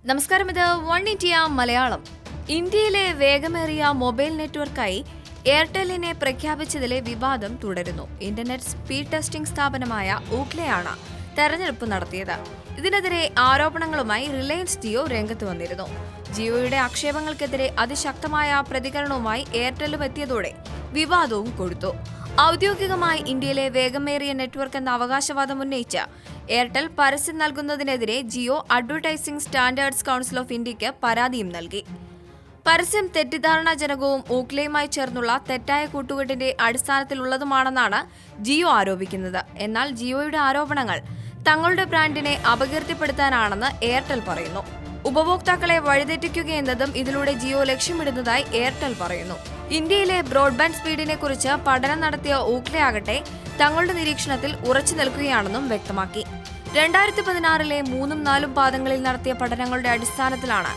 നമസ്കാരം, ഇത് one India Malayalam. ഇന്ത്യയിലെ വേഗമേറിയ മൊബൈൽ നെറ്റ്വർക്കായി എയർടെല്ലിനെ പ്രഖ്യാപിച്ചതിലെ വിവാദം തുടരുന്നു. ഇന്റർനെറ്റ് സ്പീഡ് ടെസ്റ്റിംഗ് സ്ഥാപനമായ ഊക്ലയാണ് തെരഞ്ഞെടുപ്പ് നടത്തിയത്. ഇതിനെതിരെ ആരോപണങ്ങളുമായി റിലയൻസ് ജിയോ രംഗത്ത് വന്നിരുന്നു. ജിയോയുടെ ആക്ഷേപങ്ങൾക്കെതിരെ അതിശക്തമായ പ്രതികരണവുമായി എയർടെല്ലും എത്തിയതോടെ വിവാദവും കൊഴുത്തു. ഔദ്യോഗികമായി ഇന്ത്യയിലെ വേഗമേറിയ നെറ്റ്വർക്ക് എന്ന അവകാശവാദം ഉന്നയിച്ച എയർടെൽ പരസ്യം നൽകുന്നതിനെതിരെ Jio advertising standards council of ഇന്ത്യക്ക് പരാതിയും നൽകി. പരസ്യം തെറ്റിദ്ധാരണാജനകവും ഊക്ലയുമായി ചേർന്നുള്ള തെറ്റായ കൂട്ടുകെട്ടിന്റെ അടിസ്ഥാനത്തിലുള്ളതുമാണെന്നാണ് ജിയോ ആരോപിക്കുന്നത്. എന്നാൽ ജിയോയുടെ ആരോപണങ്ങൾ തങ്ങളുടെ ബ്രാൻഡിനെ അപകീർത്തിപ്പെടുത്താനാണെന്ന് എയർടെൽ പറയുന്നു. ഉപഭോക്താക്കളെ വഴിതെറ്റിക്കുകയെന്നതും ഇതിലൂടെ ജിയോ ലക്ഷ്യമിടുന്നതായി എയർടെൽ പറയുന്നു. ഇന്ത്യയിലെ ബ്രോഡ്ബാൻഡ് സ്പീഡിനെ കുറിച്ച് പഠനം നടത്തിയ ഊക്ലയാകട്ടെ തങ്ങളുടെ നിരീക്ഷണത്തിൽ ഉറച്ചു നിൽക്കുകയാണെന്നും വ്യക്തമാക്കി. 2016 3ഉം 4ഉം പാദങ്ങളിൽ നടത്തിയ പഠനങ്ങളുടെ അടിസ്ഥാനത്തിലാണ്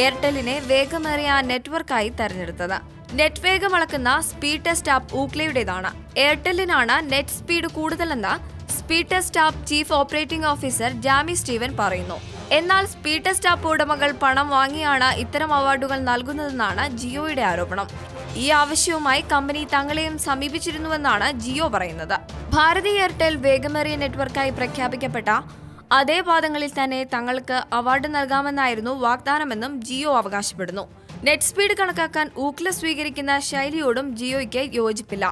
എയർടെല്ലിനെ വേഗമേറിയ നെറ്റ്വർക്കായി തെരഞ്ഞെടുത്തത്. നെറ്റ് വേഗം അളക്കുന്ന സ്പീഡ് ടെസ്റ്റ് ആപ്പ് ഊക്ലയുടേതാണ്. എയർടെല്ലിനാണ് നെറ്റ് സ്പീഡ് കൂടുതലെന്ന് speed test app chief operating officer Jamie Steven പറയുന്നു. എന്നാൽ സ്പീഡ് ടെസ്റ്റ് ആപ്പ് ഉടമകൾ പണം വാങ്ങിയാണ് ഇത്തരം അവാർഡുകൾ നൽകുന്നതെന്നാണ് ജിയോയുടെ ആരോപണം. ഈ ആവശ്യവുമായി കമ്പനി തങ്ങളെയും സമീപിച്ചിരുന്നുവെന്നാണ് ജിയോ പറയുന്നത്. ഭാരതി എയർടെൽ വേഗമേറിയ നെറ്റ്വർക്കായി പ്രഖ്യാപിക്കപ്പെട്ട അതേ പാദങ്ങളിൽ തന്നെ തങ്ങൾക്ക് അവാർഡ് നൽകാമെന്നായിരുന്നു വാഗ്ദാനമെന്നും ജിയോ അവകാശപ്പെടുന്നു. നെറ്റ് സ്പീഡ് കണക്കാക്കാൻ ഊക്ല സ്വീകരിക്കുന്ന ശൈലിയോടും ജിയോയ്ക്ക് യോജിപ്പില്ല.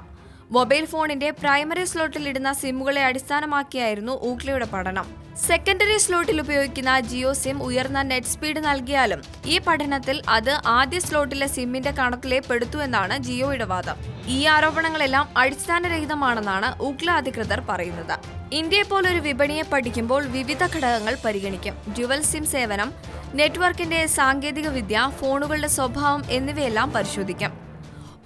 മൊബൈൽ ഫോണിന്റെ പ്രൈമറി സ്ലോട്ടിൽ ഇടുന്ന സിമ്മുകളെ അടിസ്ഥാനമാക്കിയായിരുന്നു ഊക്ലയുടെ പഠനം. സെക്കൻഡറി സ്ലോട്ടിൽ ഉപയോഗിക്കുന്ന ജിയോ സിം ഉയർന്ന നെറ്റ് സ്പീഡ് നൽകിയാലും ഈ പഠനത്തിൽ അത് ആദ്യ സ്ലോട്ടിലെ സിമ്മിന്റെ കണക്കിലെ പെടുത്തുവെന്നാണ് ജിയോയുടെ വാദം. ഈ ആരോപണങ്ങളെല്ലാം അടിസ്ഥാനരഹിതമാണെന്നാണ് ഊക്ല അധികൃതർ പറയുന്നത്. ഇന്ത്യയെ പോലൊരു വിപണിയെ പഠിക്കുമ്പോൾ വിവിധ ഘടകങ്ങൾ പരിഗണിക്കും. ഡ്യുവൽ സിം സേവനം, നെറ്റ്വർക്കിന്റെ സാങ്കേതിക വിദ്യ, ഫോണുകളുടെ സ്വഭാവം എന്നിവയെല്ലാം പരിശോധിക്കും.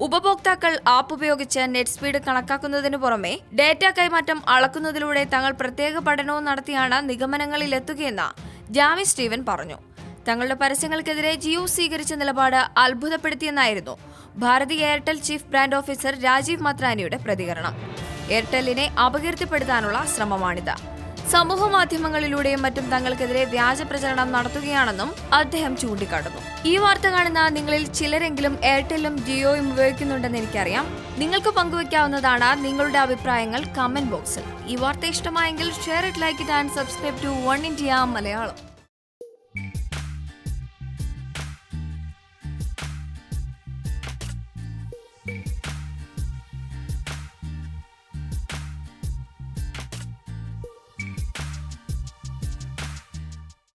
ഉപഭോക്താക്കൾ ആപ്പ് ഉപയോഗിച്ച് നെറ്റ് സ്പീഡ് കണക്കാക്കുന്നതിനു പുറമെ ഡേറ്റ കൈമാറ്റം അളക്കുന്നതിലൂടെ തങ്ങൾ പ്രത്യേക പഠനവും നടത്തിയാണ് നിഗമനങ്ങളിലെത്തുകയെന്ന് ജാമി സ്റ്റീവൻ പറഞ്ഞു. തങ്ങളുടെ പരസ്യങ്ങൾക്കെതിരെ ജിയോ സ്വീകരിച്ച നിലപാട് അത്ഭുതപ്പെടുത്തിയെന്നായിരുന്നു Bharti Airtel chief brand officer Rajeev മത്രാനിയുടെ പ്രതികരണം. എയർടെല്ലിനെ അപകീർത്തിപ്പെടുത്താനുള്ള ശ്രമമാണിത്. സമൂഹ മാധ്യമങ്ങളിലൂടെയും മറ്റും തങ്ങൾക്കെതിരെ വ്യാജ പ്രചരണം നടത്തുകയാണെന്നും അദ്ദേഹം ചൂണ്ടിക്കാട്ടുന്നു. ഈ വാർത്ത കാണുന്ന നിങ്ങളിൽ ചിലരെങ്കിലും എയർടെല്ലും ജിയോയും ഉപയോഗിക്കുന്നുണ്ടെന്ന് എനിക്കറിയാം. നിങ്ങൾക്ക് പങ്കുവയ്ക്കാവുന്നതാണ് നിങ്ങളുടെ അഭിപ്രായങ്ങൾ കമന്റ് ബോക്സിൽ. ഈ വാർത്ത ഇഷ്ടമായെങ്കിൽ share it, like it and subscribe to One India Malayalam.